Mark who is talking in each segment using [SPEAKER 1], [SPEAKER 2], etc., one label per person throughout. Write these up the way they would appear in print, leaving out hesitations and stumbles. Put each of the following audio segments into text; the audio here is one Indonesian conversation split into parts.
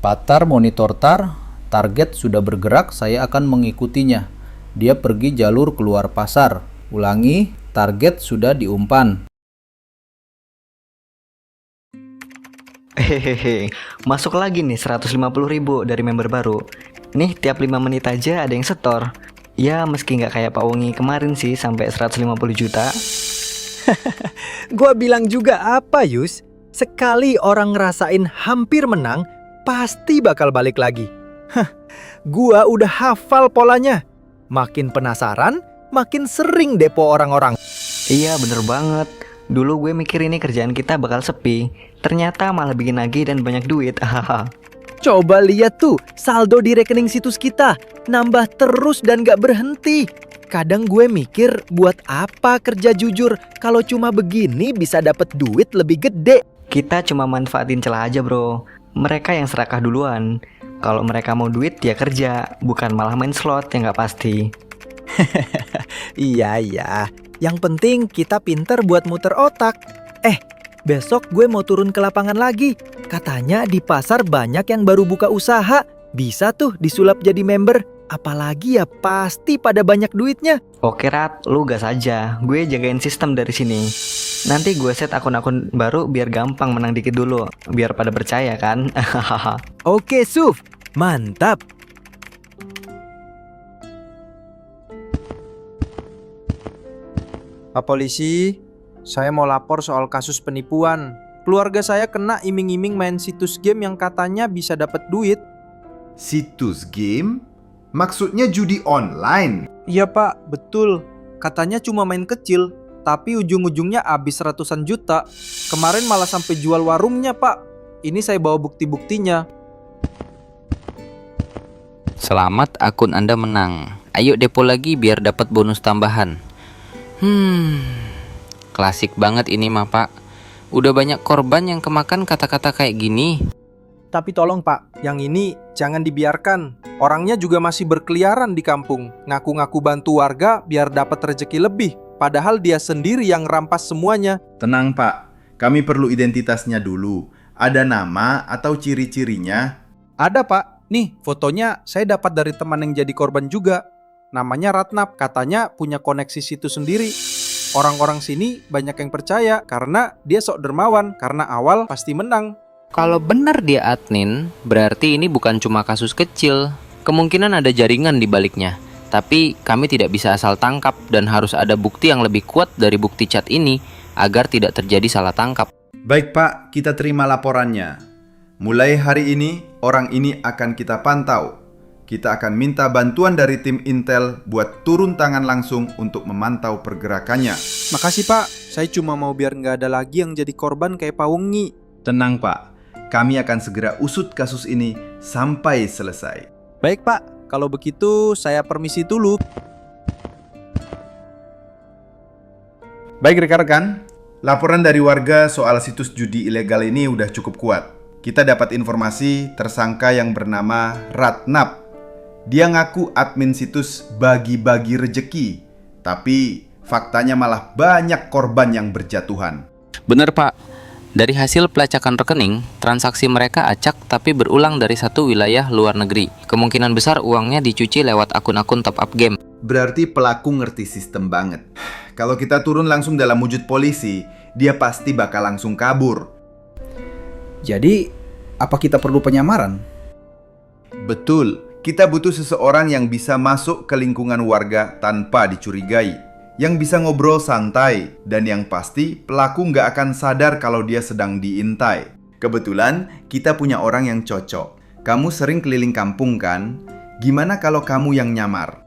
[SPEAKER 1] Patar monitor tar, target sudah bergerak, saya akan mengikutinya. Dia pergi jalur keluar pasar. Ulangi, target sudah diumpan.
[SPEAKER 2] Hehehe, masuk lagi nih 150.000 dari member baru. Nih tiap 5 menit aja ada yang setor. Ya meski nggak kayak Pak Wongi kemarin sih sampai 150 juta.
[SPEAKER 3] Gua bilang juga apa, Yus? Sekali orang ngerasain hampir menang, pasti bakal balik lagi. Hah, gua udah hafal polanya. Makin penasaran, makin sering depo orang-orang.
[SPEAKER 2] Iya bener banget. Dulu gue mikir ini kerjaan kita bakal sepi. Ternyata malah bikin lagi dan banyak duit. Hahaha.
[SPEAKER 3] Coba lihat tuh, saldo di rekening situs kita. Nambah terus dan gak berhenti. Kadang gue mikir, buat apa kerja jujur kalau cuma begini bisa dapat duit lebih gede.
[SPEAKER 2] Kita cuma manfaatin celah aja bro. Mereka yang serakah duluan. Kalau mereka mau duit ya kerja, bukan malah main slot yang gak pasti.
[SPEAKER 3] Iya. Yang penting kita pinter buat muter otak. Besok gue mau turun ke lapangan lagi. Katanya di pasar banyak yang baru buka usaha. Bisa tuh disulap jadi member. Apalagi ya pasti pada banyak duitnya.
[SPEAKER 2] Oke Rat, lu gas aja. Gue jagain sistem dari sini. Nanti gue set akun-akun baru biar gampang menang dikit dulu. Biar pada percaya kan.
[SPEAKER 3] Oke Suf, mantap.
[SPEAKER 4] Pak Polisi, saya mau lapor soal kasus penipuan. Keluarga saya kena iming-iming main situs game yang katanya bisa dapat duit.
[SPEAKER 5] Situs game? Maksudnya judi online?
[SPEAKER 4] Iya Pak, betul. Katanya cuma main kecil, tapi ujung-ujungnya habis ratusan juta. Kemarin malah sampai jual warungnya Pak. Ini saya bawa bukti-buktinya.
[SPEAKER 6] Selamat, akun Anda menang. Ayo depo lagi biar dapat bonus tambahan. Klasik banget ini mah Pak. Udah banyak korban yang kemakan kata-kata kayak gini.
[SPEAKER 4] Tapi tolong Pak, yang ini jangan dibiarkan. Orangnya juga masih berkeliaran di kampung. Ngaku-ngaku bantu warga biar dapat rezeki lebih. Padahal dia sendiri yang rampas semuanya.
[SPEAKER 5] Tenang Pak, kami perlu identitasnya dulu. Ada nama atau ciri-cirinya?
[SPEAKER 4] Ada Pak, nih fotonya saya dapat dari teman yang jadi korban juga. Namanya Ratnap, katanya punya koneksi situs sendiri. Orang-orang sini banyak yang percaya karena dia sok dermawan, karena awal pasti menang.
[SPEAKER 6] Kalau benar dia admin, berarti ini bukan cuma kasus kecil. Kemungkinan ada jaringan di baliknya. Tapi kami tidak bisa asal tangkap dan harus ada bukti yang lebih kuat dari bukti chat ini agar tidak terjadi salah tangkap.
[SPEAKER 5] Baik Pak, kita terima laporannya. Mulai hari ini, orang ini akan kita pantau. Kita akan minta bantuan dari tim Intel buat turun tangan langsung untuk memantau pergerakannya.
[SPEAKER 4] Makasih Pak, saya cuma mau biar nggak ada lagi yang jadi korban kayak Pak Wongi.
[SPEAKER 5] Tenang Pak, kami akan segera usut kasus ini sampai selesai.
[SPEAKER 4] Baik Pak, kalau begitu saya permisi dulu.
[SPEAKER 5] Baik rekan-rekan, laporan dari warga soal situs judi ilegal ini udah cukup kuat. Kita dapat informasi tersangka yang bernama Ratnap. Dia ngaku admin situs bagi-bagi rejeki, tapi faktanya malah banyak korban yang berjatuhan.
[SPEAKER 6] Bener Pak, dari hasil pelacakan rekening, transaksi mereka acak tapi berulang dari satu wilayah luar negeri. Kemungkinan besar uangnya dicuci lewat akun-akun top up game.
[SPEAKER 5] Berarti pelaku ngerti sistem banget. Kalau kita turun langsung dalam wujud polisi, dia pasti bakal langsung kabur.
[SPEAKER 1] Jadi, apa kita perlu penyamaran?
[SPEAKER 5] Betul, kita butuh seseorang yang bisa masuk ke lingkungan warga tanpa dicurigai, yang bisa ngobrol santai, dan yang pasti pelaku nggak akan sadar kalau dia sedang diintai. Kebetulan kita punya orang yang cocok. Kamu sering keliling kampung kan? Gimana kalau kamu yang nyamar?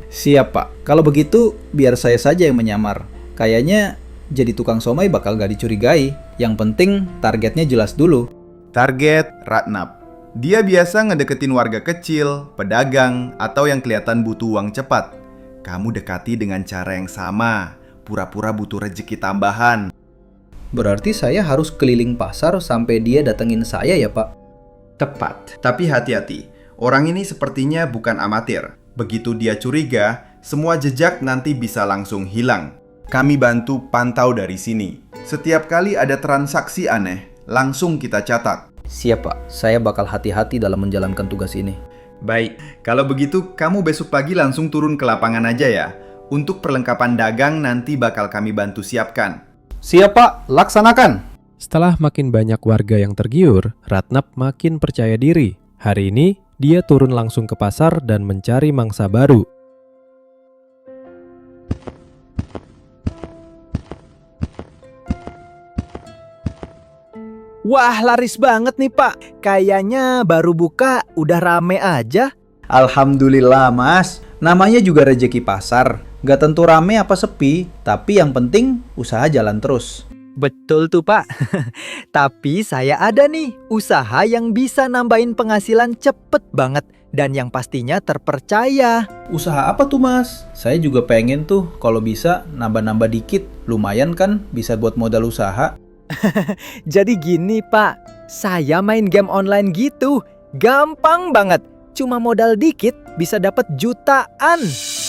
[SPEAKER 1] Siap Pak, kalau begitu biar saya saja yang menyamar. Kayaknya jadi tukang somai bakal gak dicurigai. Yang penting targetnya jelas dulu.
[SPEAKER 5] Target Ratnap. Dia biasa ngedeketin warga kecil, pedagang, atau yang kelihatan butuh uang cepat. Kamu dekati dengan cara yang sama, pura-pura butuh rezeki tambahan.
[SPEAKER 1] Berarti saya harus keliling pasar sampai dia datengin saya ya Pak?
[SPEAKER 5] Tepat. Tapi hati-hati, orang ini sepertinya bukan amatir. Begitu dia curiga, semua jejak nanti bisa langsung hilang. Kami bantu pantau dari sini. Setiap kali ada transaksi aneh, langsung kita catat.
[SPEAKER 1] Siap Pak, saya bakal hati-hati dalam menjalankan tugas ini.
[SPEAKER 5] Baik, kalau begitu kamu besok pagi langsung turun ke lapangan aja ya. Untuk perlengkapan dagang nanti bakal kami bantu siapkan.
[SPEAKER 4] Siap Pak, laksanakan.
[SPEAKER 7] Setelah makin banyak warga yang tergiur, Ratnap makin percaya diri. Hari ini, dia turun langsung ke pasar dan mencari mangsa baru.
[SPEAKER 3] Wah, laris banget nih Pak. Kayaknya baru buka udah rame aja.
[SPEAKER 1] Alhamdulillah Mas, namanya juga rejeki pasar. Gak tentu rame apa sepi, tapi yang penting usaha jalan terus.
[SPEAKER 3] Betul tuh Pak. Tapi saya ada nih usaha yang bisa nambahin penghasilan cepet banget. Dan yang pastinya terpercaya.
[SPEAKER 1] Usaha apa tuh Mas? Saya juga pengen tuh kalau bisa nambah-nambah dikit. Lumayan kan bisa buat modal usaha.
[SPEAKER 3] Jadi gini Pak, saya main game online gitu. Gampang banget. Cuma modal dikit bisa dapat jutaan.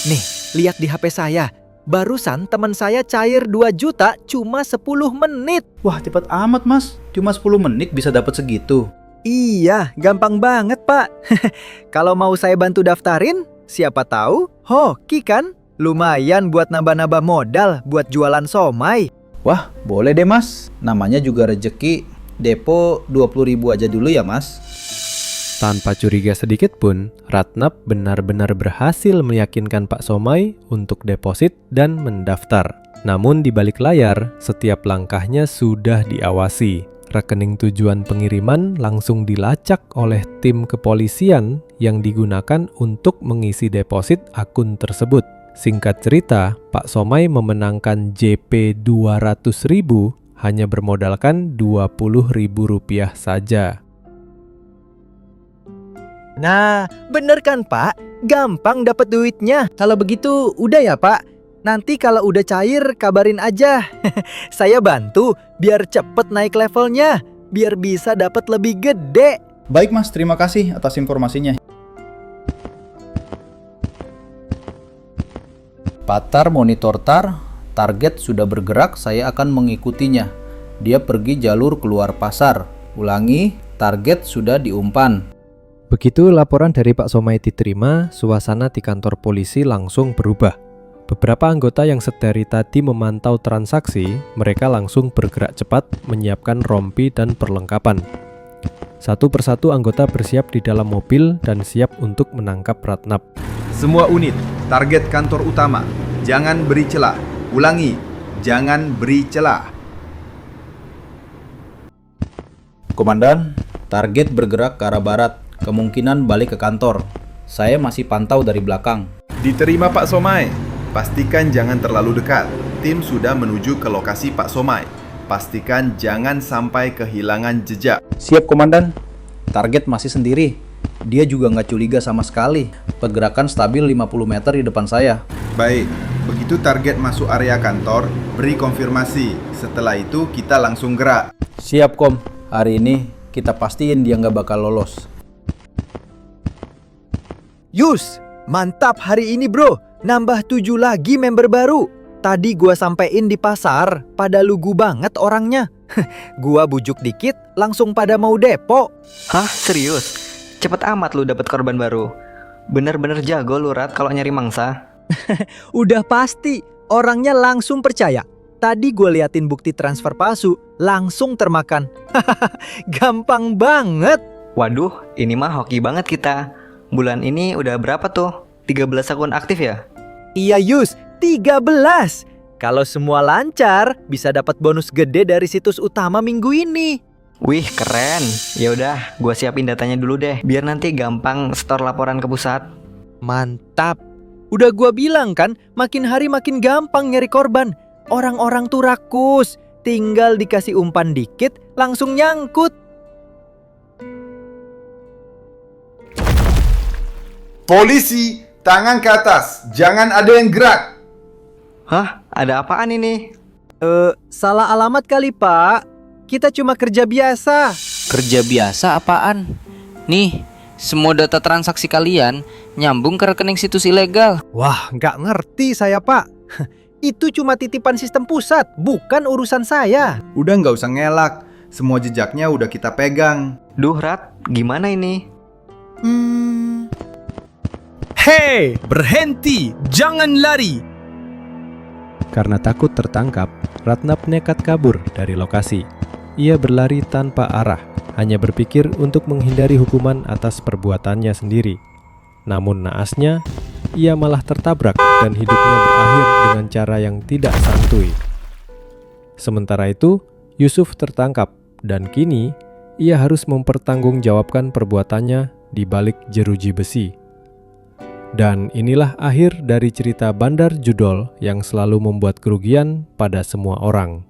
[SPEAKER 3] Nih, lihat di HP saya. Barusan teman saya cair 2 juta cuma 10 menit.
[SPEAKER 1] Wah cepet amat Mas, cuma 10 menit bisa dapat segitu.
[SPEAKER 3] Iya, gampang banget Pak. Kalau mau saya bantu daftarin, siapa tahu hoki kan? Lumayan buat nambah-nambah modal buat jualan somai.
[SPEAKER 1] Wah boleh deh Mas, namanya juga rejeki. Depo 20.000 aja dulu ya Mas.
[SPEAKER 7] Tanpa curiga sedikit pun, Ratnap benar-benar berhasil meyakinkan Pak Somai untuk deposit dan mendaftar. Namun di balik layar, setiap langkahnya sudah diawasi. Rekening tujuan pengiriman langsung dilacak oleh tim kepolisian yang digunakan untuk mengisi deposit akun tersebut. Singkat cerita, Pak Somai memenangkan JP 200.000 hanya bermodalkan Rp20.000 saja.
[SPEAKER 3] Nah, bener kan Pak? Gampang dapat duitnya. Kalau begitu udah ya Pak. Nanti kalau udah cair kabarin aja. Saya bantu biar cepet naik levelnya. Biar bisa dapat lebih gede.
[SPEAKER 1] Baik Mas, terima kasih atas informasinya. Patar monitor target sudah bergerak, saya akan mengikutinya. Dia pergi jalur keluar pasar. Ulangi, target sudah diumpan.
[SPEAKER 7] Begitu laporan dari Pak Somai diterima, suasana di kantor polisi langsung berubah. Beberapa anggota yang sedari tadi memantau transaksi, mereka langsung bergerak cepat menyiapkan rompi dan perlengkapan. Satu persatu anggota bersiap di dalam mobil dan siap untuk menangkap Ratnap.
[SPEAKER 5] Semua unit, target kantor utama. Jangan beri celah. Ulangi, jangan beri celah.
[SPEAKER 1] Komandan, target bergerak ke arah barat. Kemungkinan balik ke kantor. Saya masih pantau dari belakang.
[SPEAKER 5] Diterima Pak Somai. Pastikan jangan terlalu dekat. Tim sudah menuju ke lokasi Pak Somai. Pastikan jangan sampai kehilangan jejak.
[SPEAKER 1] Siap Komandan. Target masih sendiri. Dia juga nggak curiga sama sekali. Pergerakan stabil 50 meter di depan saya.
[SPEAKER 5] Baik, begitu target masuk area kantor, beri konfirmasi. Setelah itu kita langsung gerak.
[SPEAKER 1] Siap Kom. Hari ini kita pastiin dia nggak bakal lolos.
[SPEAKER 3] Yus, mantap hari ini bro. Nambah 7 lagi member baru. Tadi gua sampein di pasar, pada lugu banget orangnya. Gua bujuk dikit, langsung pada mau depo.
[SPEAKER 2] Hah, serius? Cepet amat lu dapet korban baru. Bener-bener jago lu Rat kalau nyari mangsa.
[SPEAKER 3] Udah pasti, orangnya langsung percaya. Tadi gue liatin bukti transfer palsu, langsung termakan. Gampang banget.
[SPEAKER 2] Waduh, ini mah hoki banget kita. Bulan ini udah berapa tuh? 13 akun aktif ya?
[SPEAKER 3] Iya Yus, 13. Kalau semua lancar, bisa dapat bonus gede dari situs utama minggu ini.
[SPEAKER 2] Wih, keren. Ya udah, gua siapin datanya dulu deh, biar nanti gampang store laporan ke pusat.
[SPEAKER 3] Mantap. Udah gua bilang kan, makin hari makin gampang nyari korban. Orang-orang tuh rakus, tinggal dikasih umpan dikit, langsung nyangkut.
[SPEAKER 5] Polisi, tangan ke atas. Jangan ada yang gerak.
[SPEAKER 2] Hah? Ada apaan ini?
[SPEAKER 3] Salah alamat kali Pak. Kita cuma kerja biasa.
[SPEAKER 6] Kerja biasa apaan? Nih, semua data transaksi kalian nyambung ke rekening situs ilegal.
[SPEAKER 3] Wah, nggak ngerti saya Pak. Itu cuma titipan sistem pusat, bukan urusan saya.
[SPEAKER 5] Udah nggak usah ngelak. Semua jejaknya udah kita pegang.
[SPEAKER 2] Duh Rat, gimana ini?
[SPEAKER 8] Hei, berhenti! Jangan lari!
[SPEAKER 7] Karena takut tertangkap, Ratnap nekat kabur dari lokasi. Ia berlari tanpa arah, hanya berpikir untuk menghindari hukuman atas perbuatannya sendiri. Namun naasnya, ia malah tertabrak dan hidupnya berakhir dengan cara yang tidak santuy. Sementara itu, Yusuf tertangkap dan kini ia harus mempertanggungjawabkan perbuatannya di balik jeruji besi. Dan inilah akhir dari cerita Bandar Judol yang selalu membuat kerugian pada semua orang.